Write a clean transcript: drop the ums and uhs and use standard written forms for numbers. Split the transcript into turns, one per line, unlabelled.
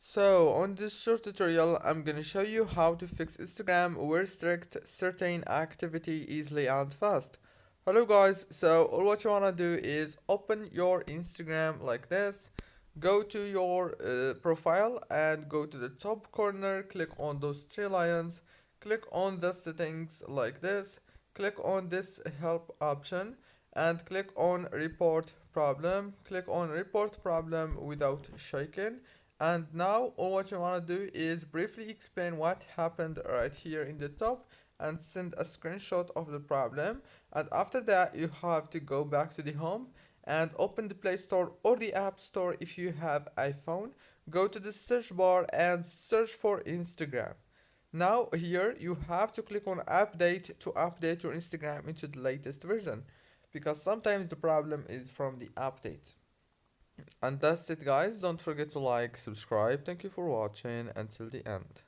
So on this short tutorial, I'm gonna show you how to fix Instagram will restrict certain activity easily and fast. Hello guys, so all what you wanna do is open your Instagram like this, go to your profile and go to the top corner, click on those three lines, click on the settings like this, click on this help option and click on report problem without shaking. And now all what you want to do is briefly explain what happened right here in the top and send a screenshot of the problem. And after that you have to go back to the home and open the Play Store or the App Store if you have iPhone. Go to the search bar and search for Instagram. Now here you have to click on update to update your Instagram into the latest version because sometimes the problem is from the update. And that's it guys, don't forget to like, subscribe, thank you for watching until the end.